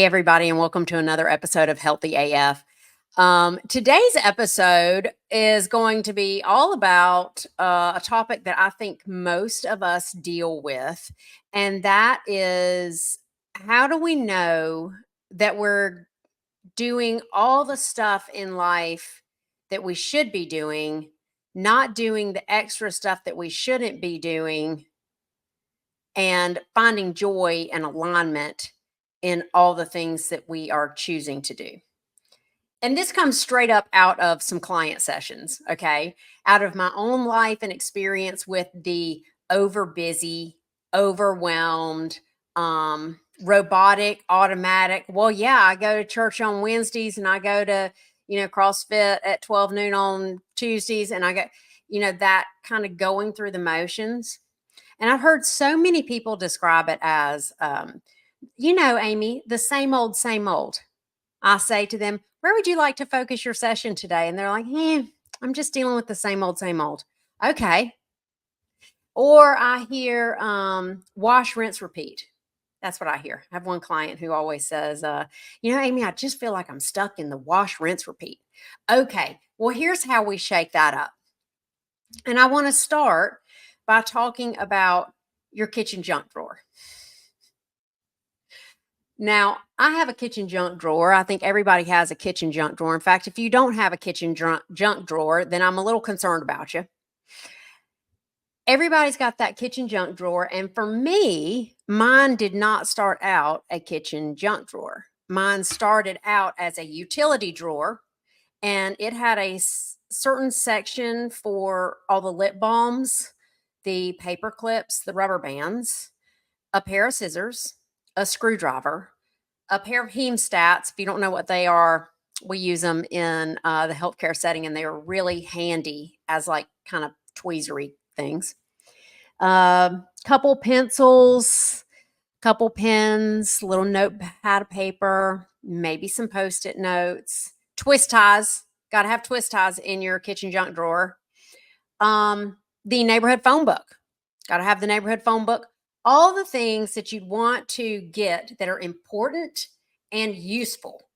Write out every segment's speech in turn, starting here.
Hey, everybody, and welcome to another episode of Healthy AF. Today's episode is going to be all about a topic that I think most of us deal with, and that is how do we know that we're doing all the stuff in life that we should be doing, not doing the extra stuff that we shouldn't be doing, and finding joy and alignment in all the things that we are choosing to do. And this comes straight up out of some client sessions, okay? Out of my own life and experience with the over busy, overwhelmed, robotic, automatic. Well, yeah, I go to church on Wednesdays and I go to, CrossFit at 12 noon on Tuesdays. And I go, that kind of going through the motions. And I've heard so many people describe it as, Amy, the same old, same old. I say to them, where would you like to focus your session today? And they're like, I'm just dealing with the same old, same old. Okay. Or I hear wash, rinse, repeat. That's what I hear. I have one client who always says, Amy, I just feel like I'm stuck in the wash, rinse, repeat. Okay. Well, here's how we shake that up. And I want to start by talking about your kitchen junk drawer. Now, I have a kitchen junk drawer. I think everybody has a kitchen junk drawer. In fact, if you don't have a kitchen junk drawer, then I'm a little concerned about you. Everybody's got that kitchen junk drawer. And for me, mine did not start out a kitchen junk drawer. Mine started out as a utility drawer, and it had a certain section for all the lip balms, the paper clips, the rubber bands, a pair of scissors, a screwdriver, a pair of hemostats. If you don't know what they are, we use them in the healthcare setting, and they are really handy as like kind of tweezery things. Couple pencils, couple pens, little notepad of paper, maybe some Post-it notes, twist ties. Got to have twist ties in your kitchen junk drawer. The neighborhood phone book. Got to have the neighborhood phone book. All the things that you'd want to get that are important and useful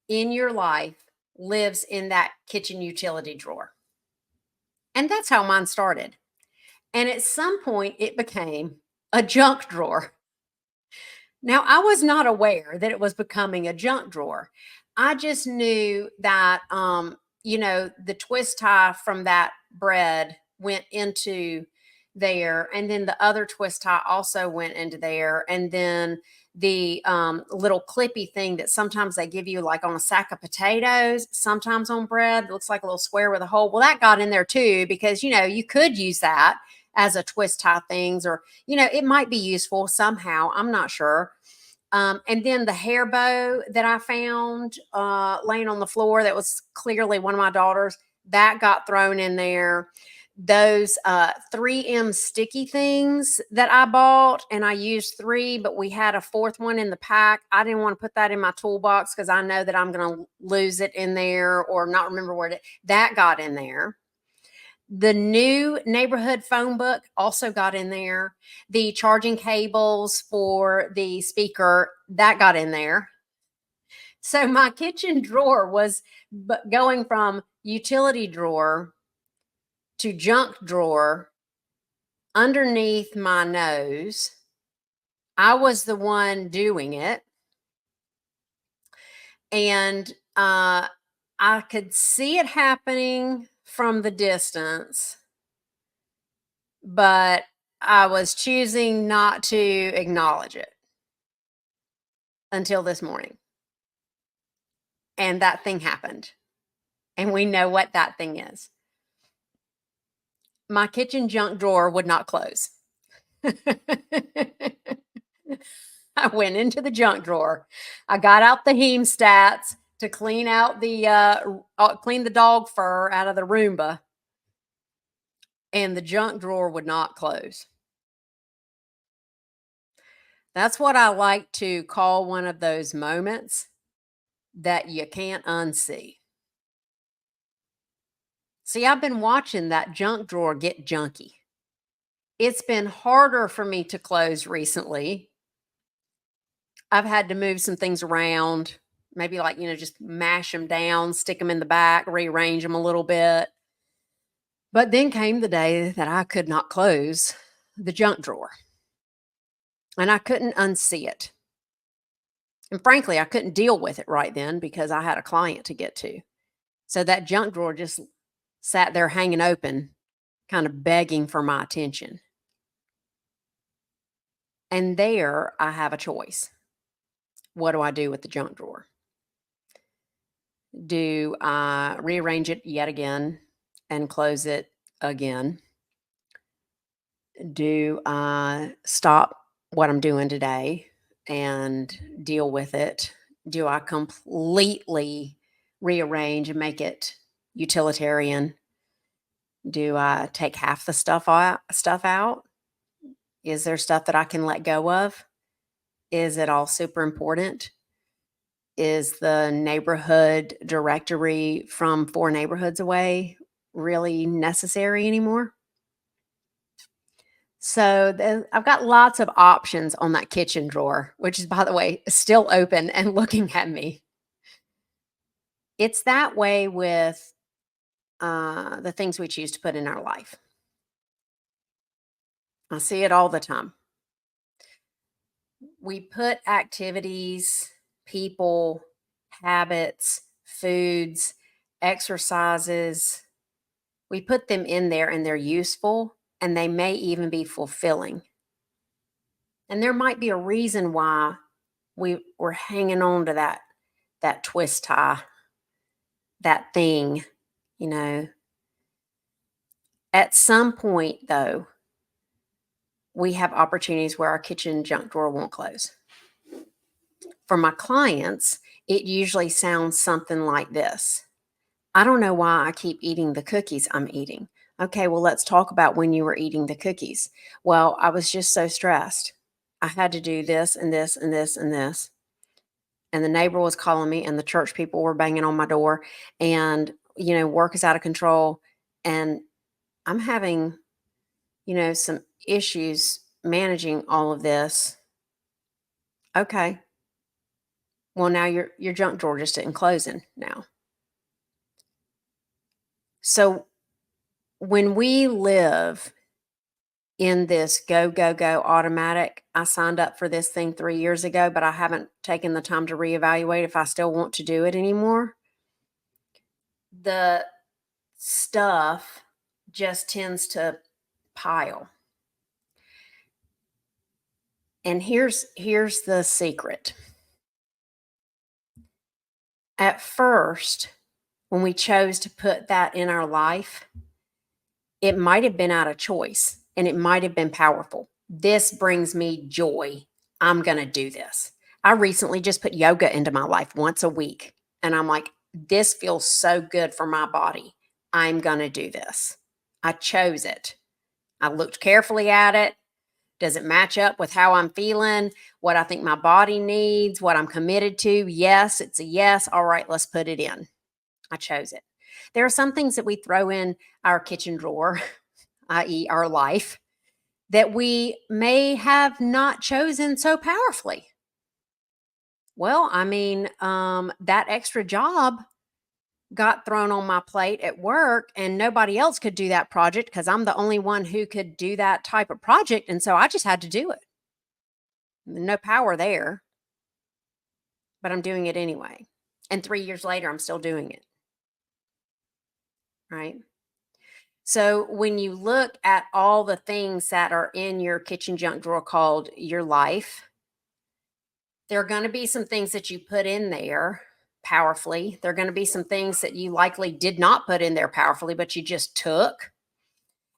in your life lives in that kitchen utility drawer. And that's how mine started. And at some point, it became a junk drawer. Now, I was not aware that it was becoming a junk drawer. I just knew that, the twist tie from that bread went into there, and then the other twist tie also went into there, and then the little clippy thing that sometimes they give you like on a sack of potatoes, sometimes on bread, it looks like a little square with a hole. Well, that got in there too, because you could use that as a twist tie things, or it might be useful somehow, I'm not sure. And then the hair bow that I found laying on the floor, that was clearly one of my daughters, that got thrown in there. Those 3M sticky things that I bought, and I used 3, but we had a 4th one in the pack. I didn't want to put that in my toolbox because I know that I'm going to lose it in there or not remember where that got in there. The new neighborhood phone book also got in there. The charging cables for the speaker, that got in there. So my kitchen drawer was going from utility drawer to junk drawer underneath my nose. I was the one doing it. And I could see it happening from the distance, but I was choosing not to acknowledge it until this morning. And that thing happened. And we know what that thing is. My kitchen junk drawer would not close. I went into the junk drawer. I got out the hemostats to clean out clean the dog fur out of the Roomba, and the junk drawer would not close. That's what I like to call one of those moments that you can't unsee. See, I've been watching that junk drawer get junky. It's been harder for me to close recently I've had to move some things around, maybe like, just mash them down, stick them in the back, rearrange them a little bit. But then came the day that I could not close the junk drawer and I couldn't unsee it. And frankly, I couldn't deal with it right then because I had a client to get to. So that junk drawer just sat there hanging open, kind of begging for my attention. And there I have a choice. What do I do with the junk drawer? Do I rearrange it yet again and close it again? Do I stop what I'm doing today and deal with it? Do I completely rearrange and make it utilitarian? Do I take half the stuff out? Is there stuff that I can let go of? Is it all super important? Is the neighborhood directory from 4 neighborhoods away really necessary anymore? So, I've got lots of options on that kitchen drawer, which is, by the way, still open and looking at me. It's that way with, the things we choose to put in our life. I see it all the time. We put activities, people, habits, foods, exercises, we put them in there and they're useful and they may even be fulfilling. And there might be a reason why we're hanging on to that twist tie, that thing, you know. At some point though, we have opportunities where our kitchen junk drawer won't close. For my clients, it usually sounds something like this. I don't know why I keep eating the cookies I'm eating. Okay, well, let's talk about when you were eating the cookies. Well, I was just so stressed. I had to do this and this and this and this. And the neighbor was calling me, and the church people were banging on my door, and, work is out of control. And I'm having, some issues managing all of this. Okay. Well, now your junk drawer just isn't closing now. So when we live in this go, go, go automatic, I signed up for this thing 3 years ago, but I haven't taken the time to reevaluate if I still want to do it anymore. The stuff just tends to pile. And here's the secret. At first, when we chose to put that in our life, it might have been out of choice and it might have been powerful. This brings me joy. I'm going to do this. I recently just put yoga into my life once a week. And I'm like, this feels so good for my body. I'm going to do this. I chose it. I looked carefully at it. Does it match up with how I'm feeling, what I think my body needs, what I'm committed to? Yes, it's a yes. All right, let's put it in. I chose it. There are some things that we throw in our kitchen drawer, i.e., our life, that we may have not chosen so powerfully. Well, I mean, that extra job got thrown on my plate at work, and nobody else could do that project because I'm the only one who could do that type of project. And so I just had to do it. No power there, but I'm doing it anyway. And 3 years later, I'm still doing it. Right. So when you look at all the things that are in your kitchen junk drawer called your life, there are going to be some things that you put in there powerfully. There are going to be some things that you likely did not put in there powerfully, but you just took.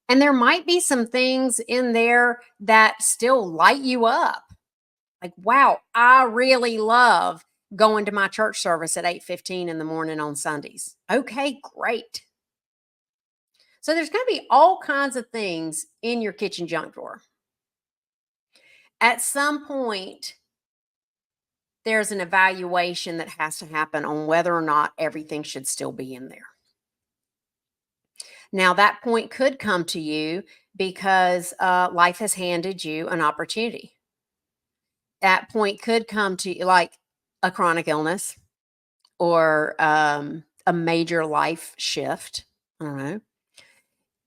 And there might be some things in there that still light you up. Like, wow, I really love going to my church service at 8:15 in the morning on Sundays. Okay, great. So there's going to be all kinds of things in your kitchen junk drawer. At some point, there's an evaluation that has to happen on whether or not everything should still be in there. Now, that point could come to you because life has handed you an opportunity. that point could come to you like a chronic illness or a major life shift. I don't know.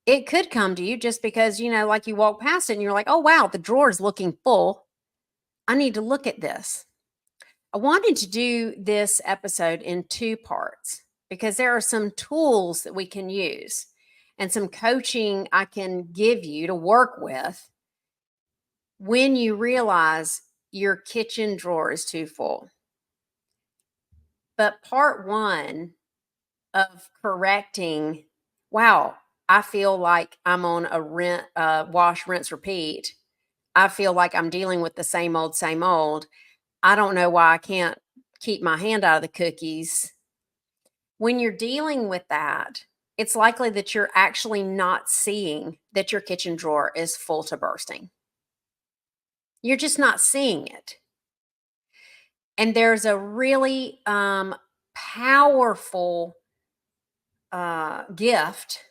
It could come to you just because, like you walk past it and you're like, oh, wow, the drawer is looking full. I need to look at this. I wanted to do this episode in two parts because there are some tools that we can use and some coaching I can give you to work with when you realize your kitchen drawer is too full. But part one of correcting, wow, I feel like I'm on a wash, rinse, repeat. I feel like I'm dealing with the same old, same old. I don't know why I can't keep my hand out of the cookies. When you're dealing with that, it's likely that you're actually not seeing that your kitchen drawer is full to bursting. You're just not seeing it. And there's a really powerful gift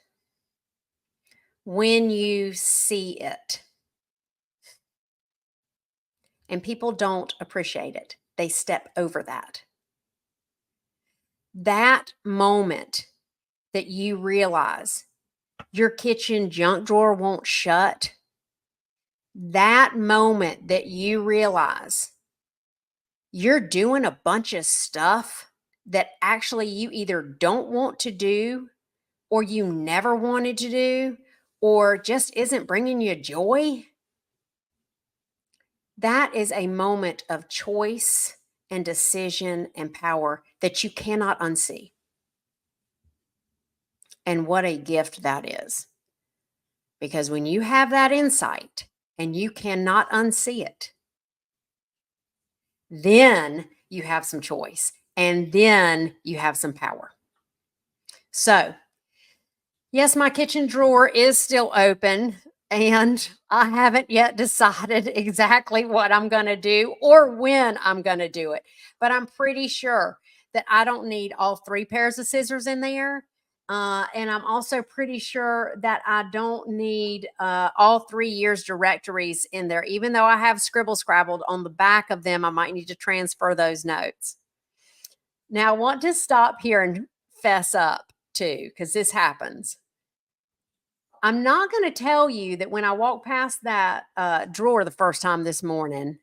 when you see it. And people don't appreciate it. They step over that. That moment that you realize your kitchen junk drawer won't shut, that moment that you realize you're doing a bunch of stuff that actually you either don't want to do or you never wanted to do or just isn't bringing you joy, that is a moment of choice and decision and power that you cannot unsee. And what a gift that is. Because when you have that insight and you cannot unsee it, then you have some choice and then you have some power. So, yes, my kitchen drawer is still open and I haven't yet decided exactly what I'm going to do or when I'm going to do it. But I'm pretty sure that I don't need all 3 pairs of scissors in there. And I'm also pretty sure that I don't need all 3 years directories in there. Even though I have scrabbled on the back of them, I might need to transfer those notes. Now, I want to stop here and fess up too, because this happens. I'm not going to tell you that when I walked past that drawer the first time this morning,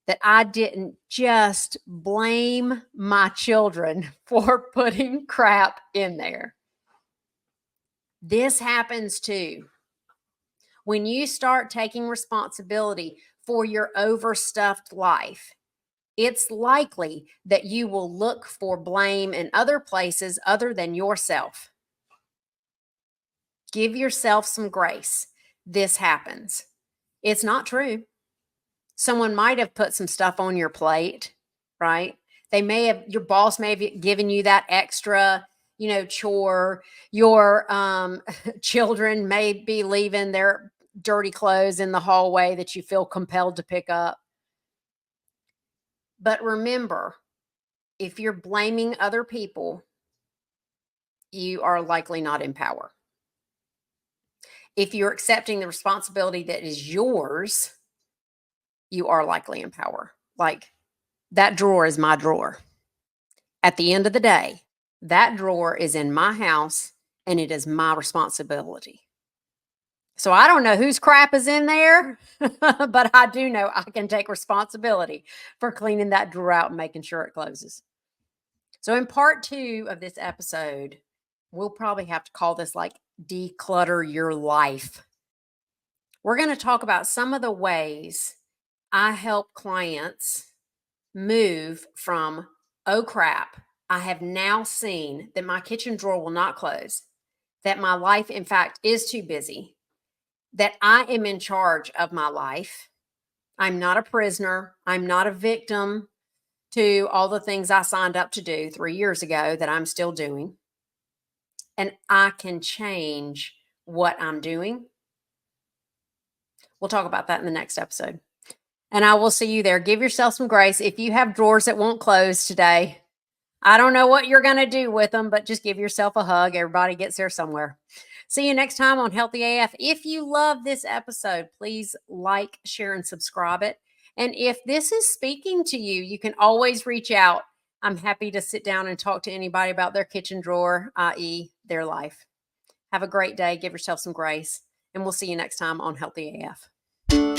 that I didn't just blame my children for putting crap in there. This happens too. When you start taking responsibility for your overstuffed life, it's likely that you will look for blame in other places other than yourself. Give yourself some grace. This happens. It's not true. Someone might have put some stuff on your plate, right? Your boss may have given you that extra, chore. Your children may be leaving their dirty clothes in the hallway that you feel compelled to pick up. But remember, if you're blaming other people, you are likely not in power. If you're accepting the responsibility that is yours, you are likely in power. Like, that drawer is my drawer. At the end of the day, that drawer is in my house and it is my responsibility. So I don't know whose crap is in there, but I do know I can take responsibility for cleaning that drawer out and making sure it closes. So in part 2 of this episode, we'll probably have to call this like declutter your life. We're going to talk about some of the ways I help clients move from, oh crap, I have now seen that my kitchen drawer will not close, that my life, in fact, is too busy, that I am in charge of my life. I'm not a prisoner. I'm not a victim to all the things I signed up to do 3 years ago that I'm still doing. And I can change what I'm doing. We'll talk about that in the next episode. And I will see you there. Give yourself some grace. If you have drawers that won't close today, I don't know what you're going to do with them, but just give yourself a hug. Everybody gets there somewhere. See you next time on Healthy AF. If you love this episode, please like, share, and subscribe it. And if this is speaking to you, you can always reach out. I'm happy to sit down and talk to anybody about their kitchen drawer, i.e., their life. Have a great day. Give yourself some grace. And we'll see you next time on Healthy AF.